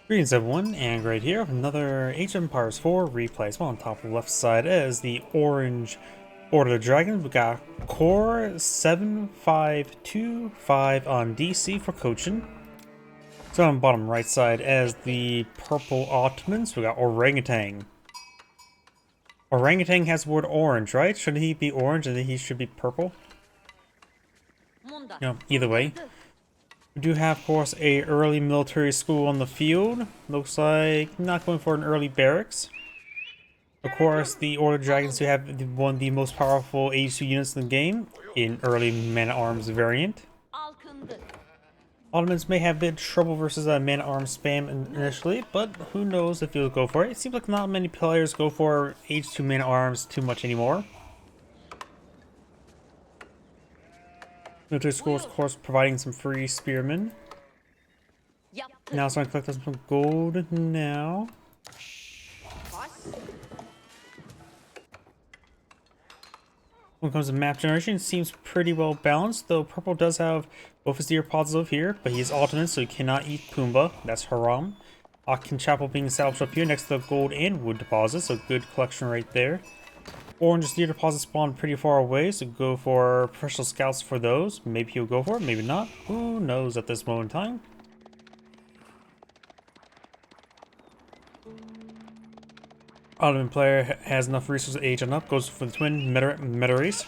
Greetings everyone, and right here, another Age of Empires 4 replay. So on top of the left side is the orange Order of the Dragon. We got Core75725 on DC for coaching. So on the bottom right side is the purple Ottomans. We got Orangutan. Orangutan has the word orange, right? Shouldn't he be orange and then he should be purple? No, either way. We do have, of course, a early military school on the field. Looks like not going for an early barracks. Of course, the Order of Dragons do have one of the most powerful Age 2 units in the game, in early man-at-arms variant. Ottomans may have a bit of trouble versus man-at-arms spam initially, but who knows if you'll go for it. It seems like not many players go for Age 2 man-at-arms too much anymore. Military schools, of course, providing some free spearmen. Now it's going to collect some gold now. When it comes to map generation, it seems pretty well balanced, though purple does have both his deer positive here, but he is Ottoman, so he cannot eat Pumbaa. That's haram. Akin Chapel being established up here next to the gold and wood deposits, so good collection right there. Orange deer deposits spawn pretty far away, so go for professional scouts for those. Maybe he'll go for it, maybe not. Who knows at this moment in time. Ottoman player has enough resources to age on up, goes for the twin meta race.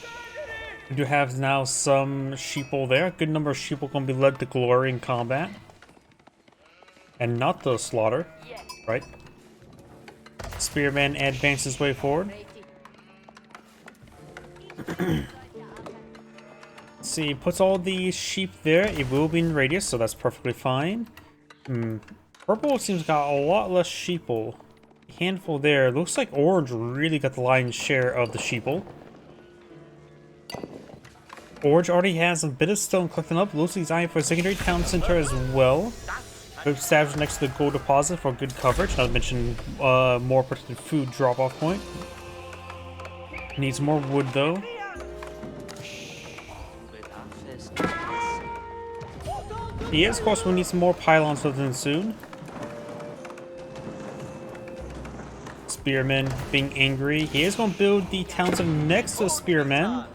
We do have now some sheeple there. A good number of sheeple going to be led to glory in combat. And not the slaughter, right? Spearman advances his way forward. See, puts all the sheep there. It will be in radius, so that's perfectly fine. Purple seems got a lot less sheeple. Handful there. Looks like orange really got the lion's share of the sheeple. Orange already has a bit of stone collecting up. Looks like he's eyeing for a secondary town center as well. Established next to the gold deposit for good coverage. Not to mention more protected food drop-off point. Needs more wood though. Yes, of course, we'll need some more pylons within soon. Spearmen being angry. He is going to build the town center next to the spearmen.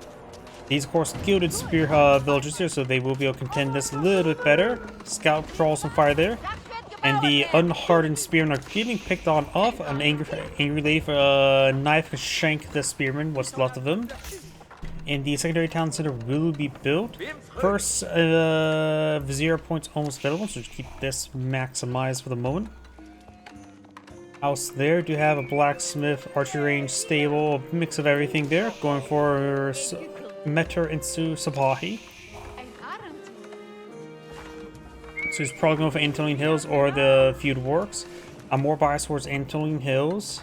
These, of course, gilded spear villagers here, so they will be able to contend this a little bit better. Scout draws some fire there. And the unhardened spearmen are getting picked on off. An angry lady for a knife can shank the spearman, what's left of them. And the secondary town center will be built. First, Vizier points almost available, so just keep this maximized for the moment. House there, do have a blacksmith, archery range, stable, a mix of everything there. Going for Meter into Sabahi. So he's probably going for Antonian Hills or the feud works. I'm more biased towards Antonian Hills.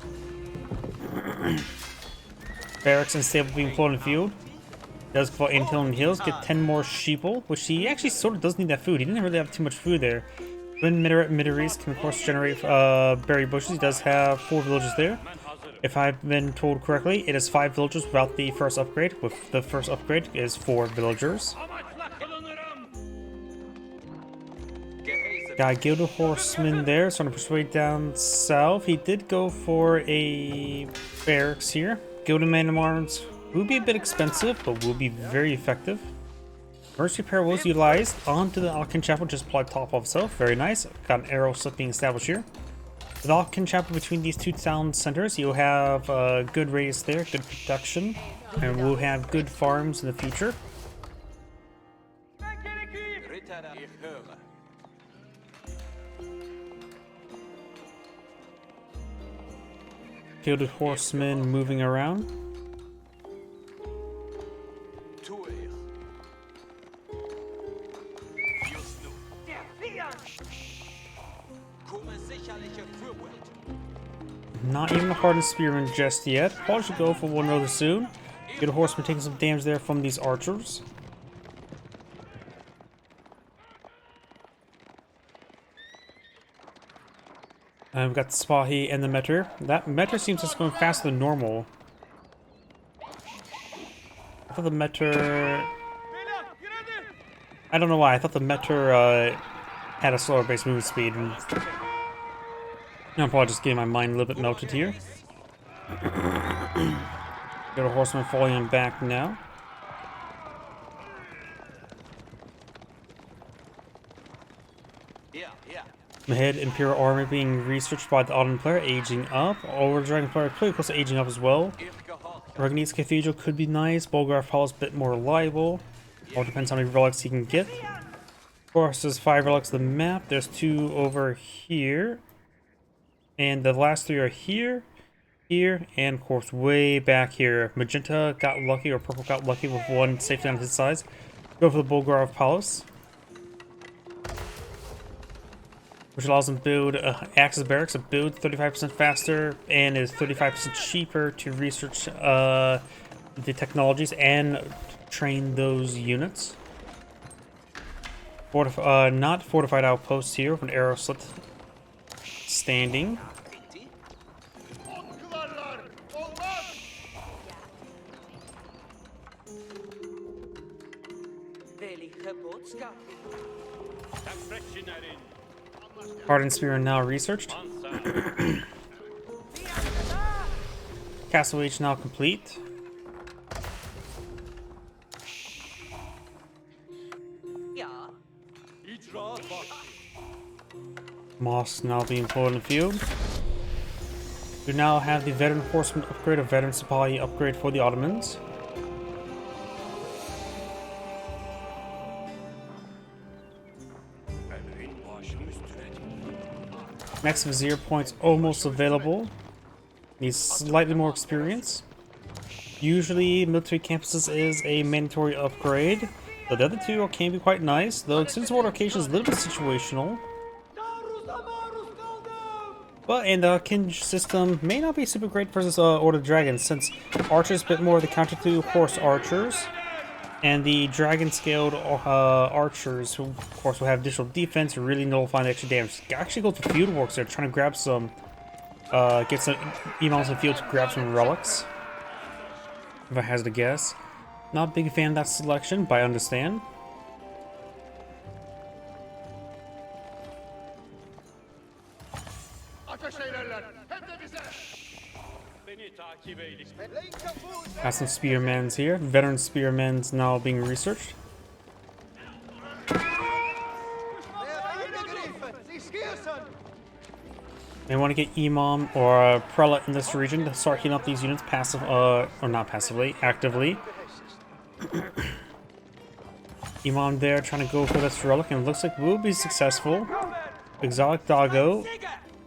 Barracks and stable being flown in the field. Does go for Antonian Hills, get 10 more sheeple, which he actually sort of does need that food. He didn't really have too much food there. When Mid-East can of course generate berry bushes, he does have 4 villages there. If I've been told correctly, it is 5 villagers without the first upgrade. With the first upgrade is 4 villagers. Got a Gilded Horseman there, so I'm going to persuade down south. He did go for a barracks here. Gilded Man-at-Arms will be a bit expensive, but will be very effective. Mercy Repair was utilized onto the Akin Chapel, just applied top of itself. Very nice. Got an arrow slip being established here. With Akin Chapel between these two town centers, you'll have a good radius there, good production, and we'll have good farms in the future. Gilded Horsemen moving around. Not even a hardened spearman just yet. Probably should go for one another soon. Get a horseman taking some damage there from these archers. And we've got the Spahi and the Meter. That Meter seems just going faster than normal. I thought the Meter... I don't know why. I thought the Meter had a slower base movement speed. I'm probably just getting my mind a little bit melted here. Got a horseman falling back now. Ahead, Imperial army being researched by the Ottoman player, aging up. Over Dragon player pretty close to aging up as well. Ragnese Cathedral could be nice. Bulgar Palace a bit more reliable. All depends how many relics he can get. Of course, there's 5 relics on the map. There's 2 over here. And the last 3 are here, here, and of course way back here. Magenta got lucky, or purple got lucky with 1 safety on his sides. Go for the Bulgar Palace, which allows them to build Axis Barracks, a build 35% faster and is 35% cheaper to research the technologies and train those units. Not fortified outposts here with an arrow slit standing. Hardened Spear now researched. Castle Age now complete. Moss now being pulled in the field. We now have the Veteran Horseman upgrade, a Veteran Supply upgrade for the Ottomans. Max Vizier points almost available. Needs slightly more experience. Usually, military campuses is a mandatory upgrade. The other 2 can be quite nice, though extensive mortification is a little bit situational. But and the Kinj system may not be super great versus Order of Dragons, since Archers a bit more of the counter to Horse Archers. And the dragon-scaled archers, who of course will have additional defense, really nullifying the extra damage. Actually go to field works there, trying to grab some, get some emails in the field to grab some relics. If I hazard a guess. Not a big fan of that selection, but I understand. Got some spearmans here. Veteran spearmans now being researched. They want to get Imam or a Prelate in this region to start healing up these units passive, or not passively, actively. Imam there trying to go for this relic, and it looks like we'll be successful. Exotic Doggo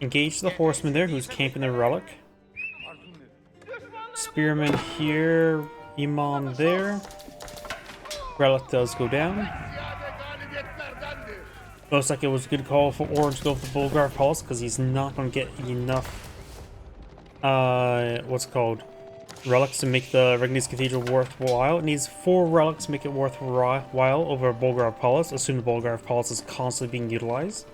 engage the horseman there who's camping the relic. Spearman here, Imam there. Relic does go down. Looks like it was a good call for Orange to go for the Bulgar Palace because he's not going to get enough, what's it called, relics to make the Ragnese Cathedral worthwhile. It needs 4 relics to make it worthwhile over Bulgar Palace, assuming the Bulgar Palace is constantly being utilized.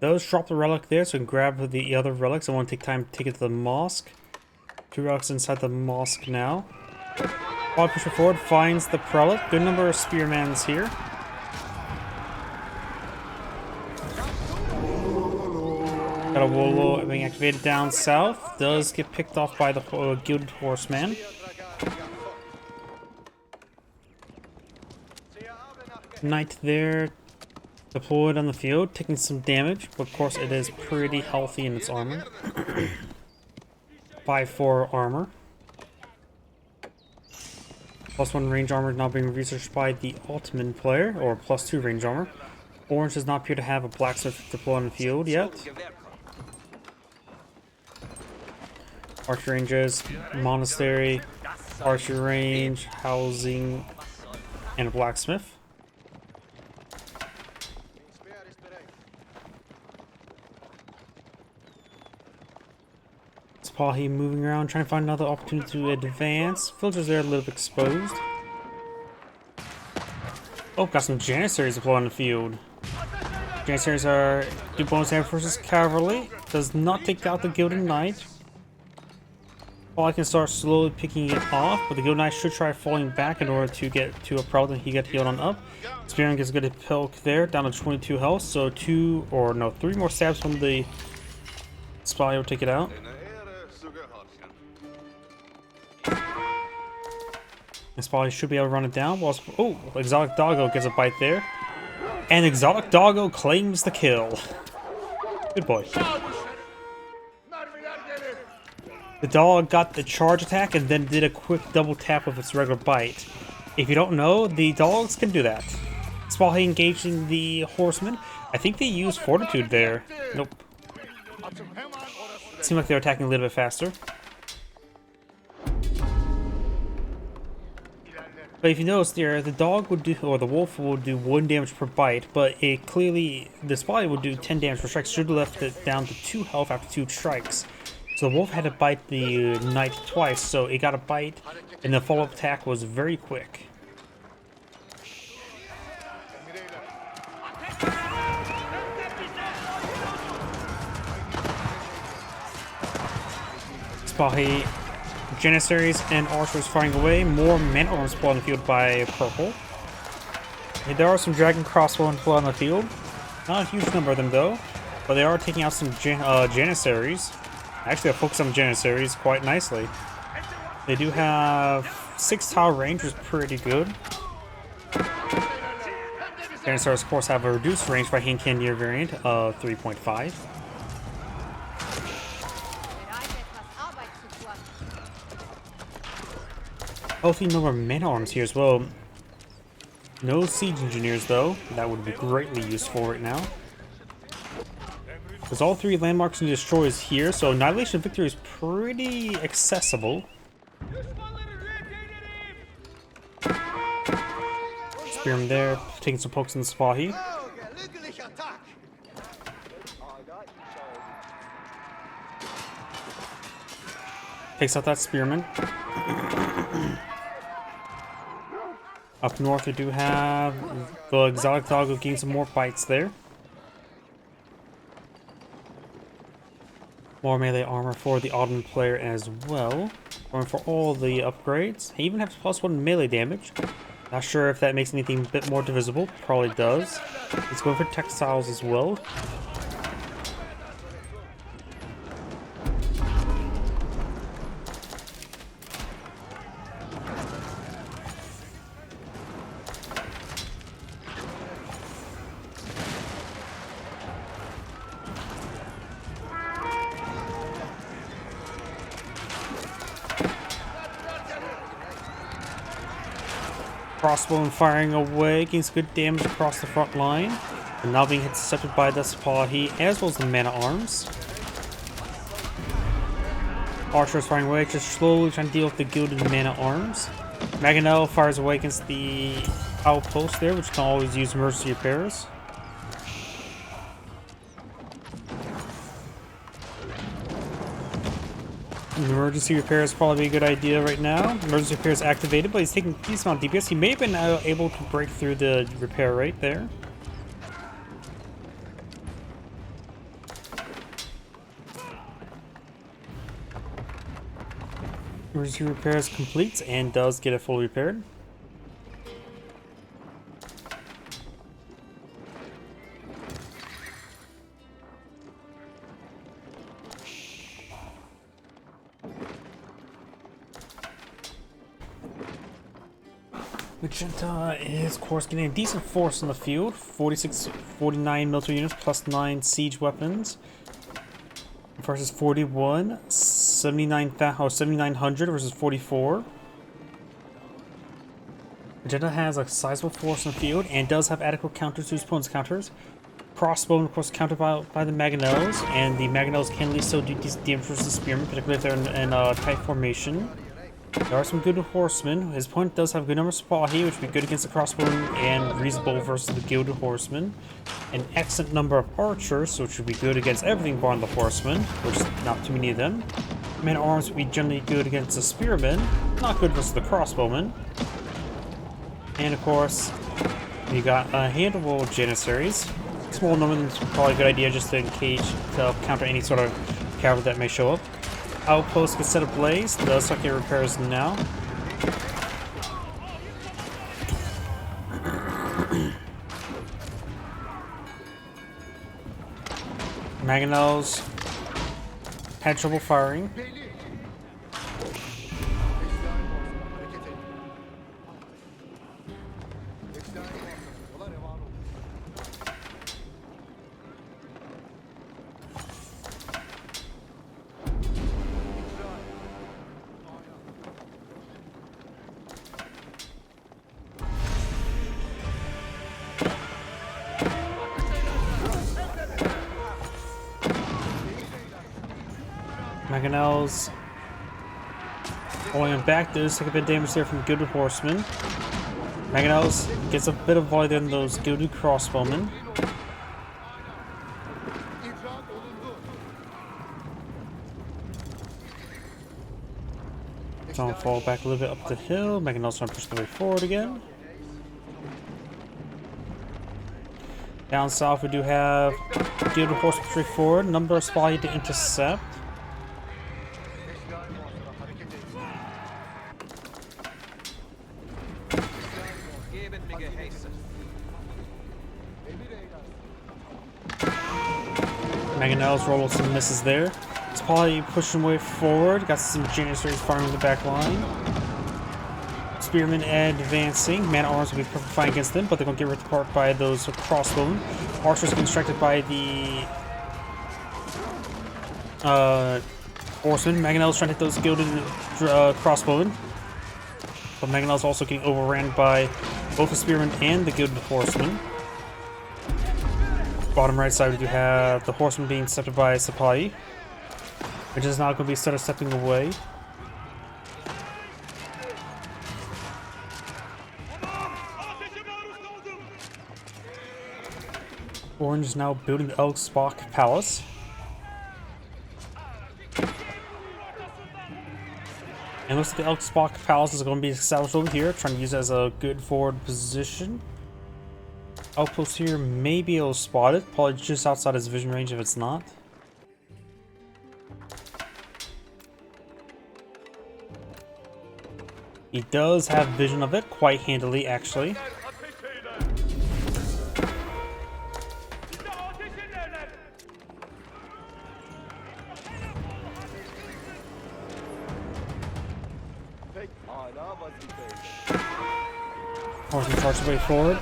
Those drop the relic there, so we can grab the other relics. I want to take time to take it to the mosque. 2 relics inside the mosque now. While pushing forward, finds the prelate. Good number of spearmans here. Got a Wolo being activated down south. Does get picked off by the Gilded Horseman. Knight there. Deployed on the field, taking some damage, but of course it is pretty healthy in its armor. 5-4 armor. +1 range armor now being researched by the Ottoman player, or +2 range armor. Orange does not appear to have a blacksmith deployed on the field yet. Archer ranges, monastery, archer range, housing, and a blacksmith. Spahi moving around, trying to find another opportunity to advance. Villagers there a little bit exposed. Oh, got some Janissaries deployed on the field. Janissaries are do bonus damage versus cavalry. Does not take out the Gilded Knight. Spahi can start slowly picking it off, but the Gilded Knight should try falling back in order to get to a problem. He got healed on up. Spearman gets a good poke there, down to 22 health. So 3 more stabs from the Spahi will take it out. And Spahi should be able to run it down. Whilst, oh, Exotic Doggo gets a bite there. And Exotic Doggo claims the kill. Good boy. The dog got the charge attack and then did a quick double tap with its regular bite. If you don't know, the dogs can do that. Spahi engaging the horsemen. I think they used Fortitude there. Nope. Seemed like they were attacking a little bit faster. But if you notice there, the dog would do, or the wolf will do 1 damage per bite, but it clearly, the Spahi would do 10 damage per strike, should have left it down to 2 health after 2 strikes. So the wolf had to bite the knight twice, so it got a bite, and the follow-up attack was very quick. Spahi, Janissaries, and archers firing away. More men-at-arms deployed on the field by purple. There are some dragon crossbow deployed on the field. Not a huge number of them though, but they are taking out some Janissaries. Actually, I focus on Janissaries quite nicely. They do have 6 tile range, which is pretty good. Janissaries, of course, have a reduced range by Hinkendir variant of 3.5. Healthy number of men-at-arms here as well. No siege engineers though. That would be greatly useful right now. There's all 3 landmarks and destroys here, so Annihilation Victory is pretty accessible. Spearman there, taking some pokes in the Spahi. Takes out that Spearman. Up north we do have the Exotic Doggo getting some more bites there. More melee armor for the Ottoman player as well. Going for all the upgrades. He even has +1 melee damage. Not sure if that makes anything a bit more divisible. Probably does. He's going for textiles as well. Crossbow and firing away, gains good damage across the front line. And now being intercepted by the Spahi as well as the man-at-arms. Archers firing away, just slowly trying to deal with the gilded man-at-arms. Mangonel fires away against the outpost there, which can always use emergency repairs. Emergency repair is probably a good idea right now. Emergency repair is activated, but he's taking a decent amount of DPS. He may have been able to break through the repair right there. Emergency repair is complete and does get it fully repaired. Magenta is, of course, getting a decent force on the field. 49 military units plus 9 siege weapons. Versus 7,900 versus 44. Magenta has a sizable force on the field and does have adequate counters to his opponent's counters. Crossbow, of course, countered by the Mangonels, and the Mangonels can at least still do decent damage versus the Spearmen, particularly if they're in tight formation. There are some good horsemen. His opponent does have a good number of Spahi, which would be good against the crossbow, and reasonable versus the gilded horsemen. An excellent number of archers, which would be good against everything bar the horsemen, which is not too many of them. Man-at-arms would be generally good against the spearmen, not good versus the crossbowmen. And of course, you got a handful of janissaries. Small number is probably a good idea just to engage to counter any sort of cavalry that may show up. Outposts get set ablaze. The circuit repairs now. Mangonels had trouble firing. Mangonels going back, does take a bit of damage there from Gilded Horsemen. Mangonels gets a bit of volley than those Gilded Crossbowmen. Don't fall back a little bit up the hill. Mangonels trying to push the way forward again. Down south we do have Gilded Horsemen push forward. Number of spotty to intercept. Mangonels roll some misses there. It's probably pushing way forward. Got some janissaries firing in the back line. Spearmen advancing. Man-at-arms will be perfectly fine against them, but they're going to get ripped apart by those crossbowmen. Archers being distracted by the horsemen. Mangonels trying to hit those gilded crossbowmen. But Mangonels also getting overran by both the spearmen and the gilded horsemen. Bottom right side we do have the horseman being intercepted by Sapai, which is now going to be started stepping away. Orange is now building the Elk Spock Palace. And looks like the Elk Spock Palace is going to be established over here, trying to use it as a good forward position. Outpost here may be able to spot it, probably just outside his vision range if it's not. He does have vision of it, quite handily actually. Horseman charges way forward.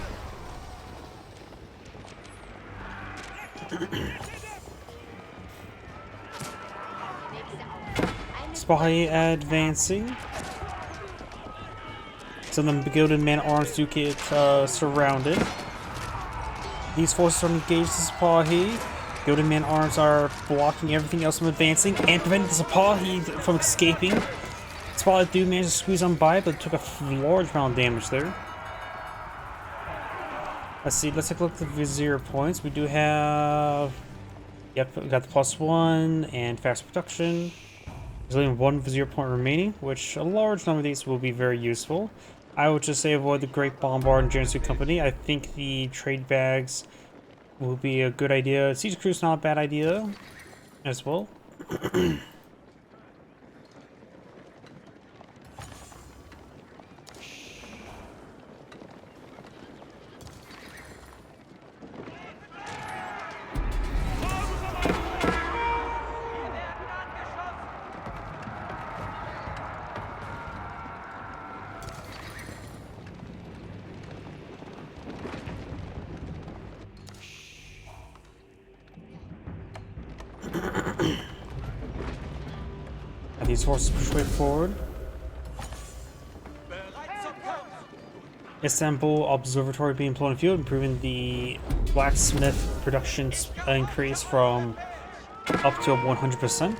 Spy advancing. Some of the gilded man-at-arms do get surrounded. These forces are engaged the Sipahi. Gilded man-at-arms are blocking everything else from advancing and preventing the Sipahi from escaping. Sipahi do manage to squeeze on by, but took a large amount of damage there. Let's see, let's take a look at the Vizier points. We do have... Yep, we got the +1 and fast production. There's only one Vizier point remaining, which a large number of these will be very useful. I would just say avoid the Great Bombard and Janissary Company. I think the trade bags will be a good idea. Siege Cruise not a bad idea as well. These horses push way forward. Istanbul Observatory being blown in field, improving the blacksmith production increase from up to 100%.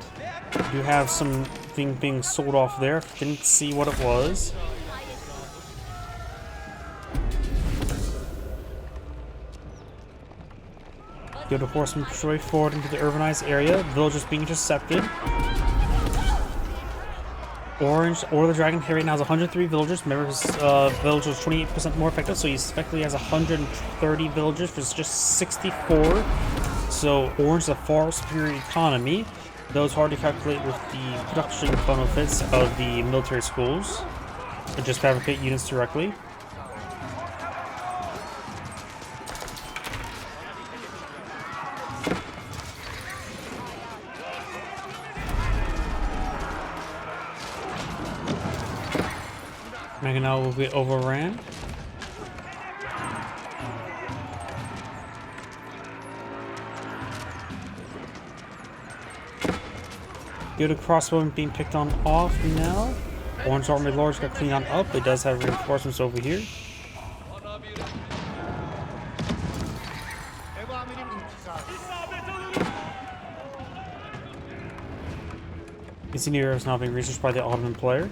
We do have something being sold off there. Didn't see what it was. Go to horsemen push way forward into the urbanized area. Villagers being intercepted. Orange or the Dragon here right now has 103 villagers. Remember, his villagers 28% more effective, so he effectively has 130 villagers versus just 64. So Orange is a far superior economy, though it's hard to calculate with the production benefits of the military schools. Or just fabricate units directly. Maginot will be overran. Good crossbow being picked on off now. Orange Army Lord's got clean on up. It does have reinforcements over here. Incendiary is now being researched by the Ottoman player.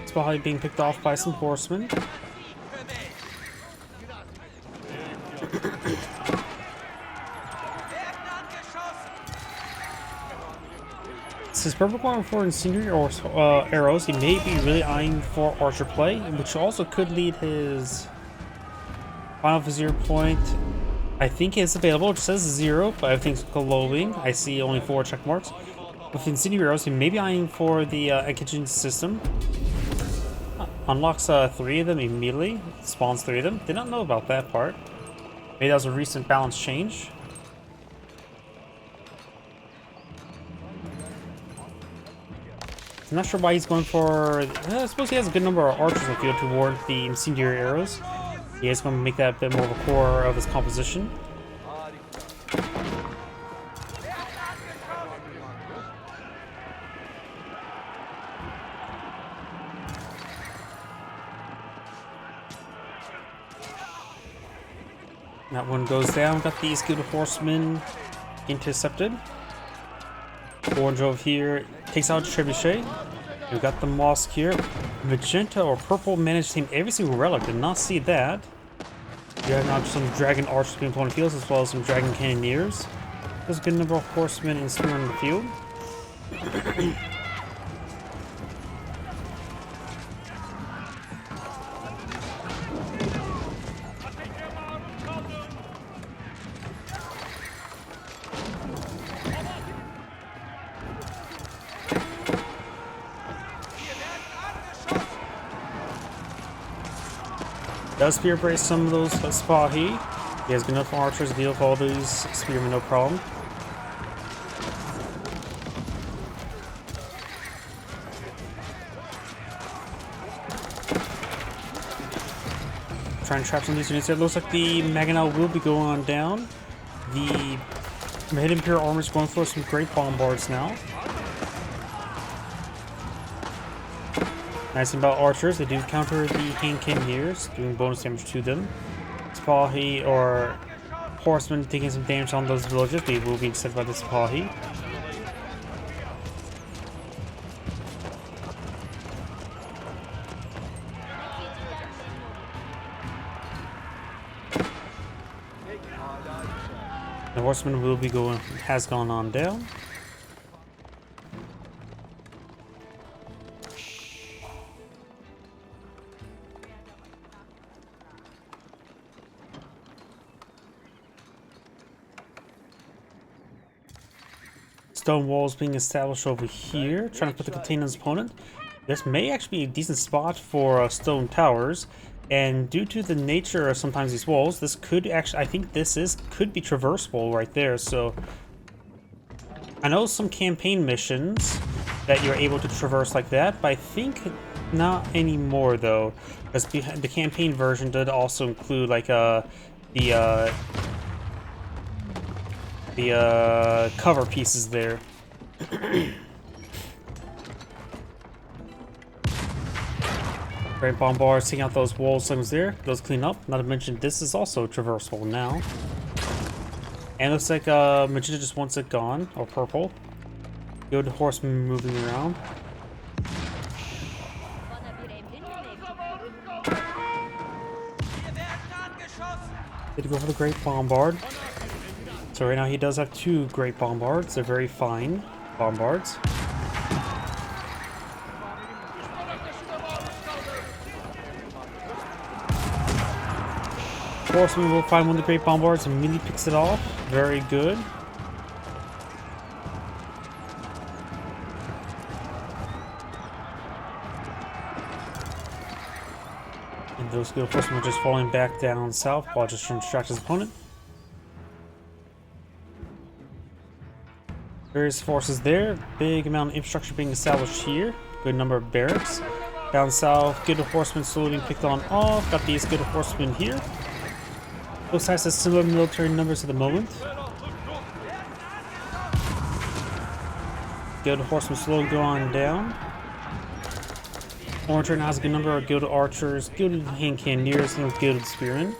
Spahai being picked off by some horsemen. Since purple going for incendiary or arrows, he may be really eyeing for archer play, which also could lead his final vizier point. I think it's available. It says 0, but everything's glowing. I see only 4 check marks. With incendiary arrows, he may be eyeing for the Agion system. Unlocks 3 of them immediately. Spawns 3 of them. Did not know about that part. Maybe that was a recent balance change. I'm not sure why he's going for... I suppose he has a good number of archers in the field to ward the incendiary arrows. He is going to make that a bit more of a core of his composition. That one goes down. Got these good horsemen intercepted. Orange over here takes out Trebuchet. We've got the mosque here. Magenta or purple managed to team every single relic. Did not see that. We have now some dragon archers being put on the field, as well as some dragon cannoneers. There's a good number of horsemen and spearmen on the field. Does spear brace some of those Spahi. He has good enough archers to deal with all these spearmen, no problem. Trying to trap some of these units. It looks like the Maginot will be going on down. The Mid Imperial armor is going for some great bombards now. Nice thing about archers, they do counter the hand cannoneers, doing bonus damage to them. Spahi or horsemen taking some damage on those villages, they will be set by the Spahi. The horseman will be going, has gone on down. Stone walls being established over here, trying to put the contain on his opponent. This may actually be a decent spot for stone towers, and due to the nature of sometimes these walls, this could actually, I think this could be traversable right there. So I know some campaign missions that you're able to traverse like that, but I think not anymore though, because the campaign version did also include like the cover pieces there. Great bombards taking out those wall slings there. Those clean up. Not to mention this is also traversable now. And it looks like Magenta just wants it gone, or purple. Good horseman moving around. Did go for the great bombard. So right now he does have 2 great bombards. They're very fine bombards. Horseman will find one of the great bombards and immediately picks it off. Very good. And those good horsemen are just falling back down south while just trying to distract his opponent. Various forces there. Big amount of infrastructure being established here. Good number of barracks. Down south, good horsemen slowly being picked on off. Got these good horsemen here. Both sides have similar military numbers at the moment. Good horsemen slowly go on down. Orange right now has a good number of gilded archers, gilded hand cannoneers, and gilded spearmen.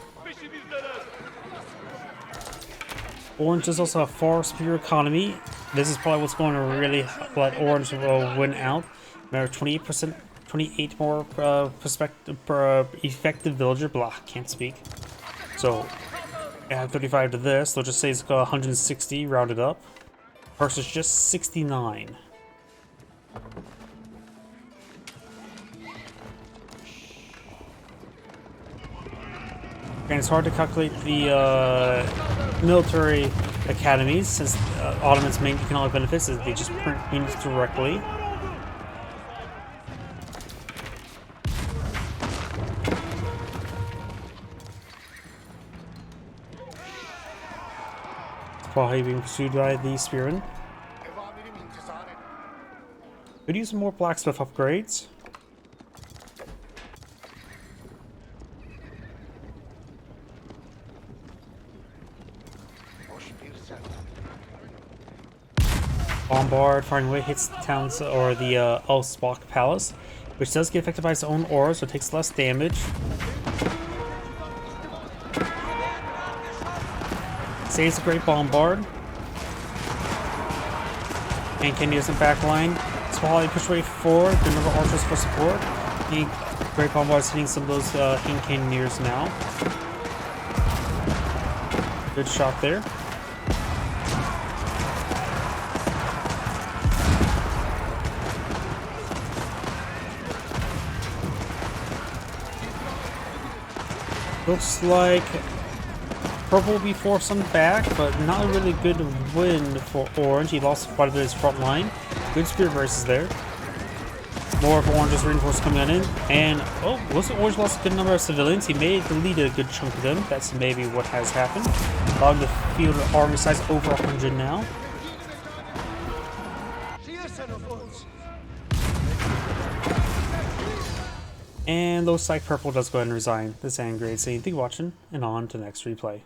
Orange does also have far superior economy. This is probably what's going to really let Orange win out. Matter 28 more effective villager. Blah, can't speak. So, add 35 to this. They'll just say it's got 160 rounded up. Versus just 69. And it's hard to calculate the military academies since Ottoman's main economic benefits is they just print units directly. Probably being pursued by the spearmen. Could use some more blacksmith upgrades. Bombard firing away hits the towns or the Elsbach Palace, which does get affected by its own aura, so it takes less damage. Saves a great bombard. And Canadians in back line. Swallow push way forward. Good number of archers for support. The great bombard is hitting some of those King Cannoneers now. Good shot there. Looks like Purple will be forced on back, but not a really good win for Orange. He lost quite a bit of his front line. Good spear braces there. More of Orange's reinforcements coming on in. And, oh, looks like Orange lost a good number of civilians. He may have deleted a good chunk of them. That's maybe what has happened. On the field of army size over 100 now. And looks like Purple does go ahead and resign this Angrade. So thank you for watching, and on to the next replay.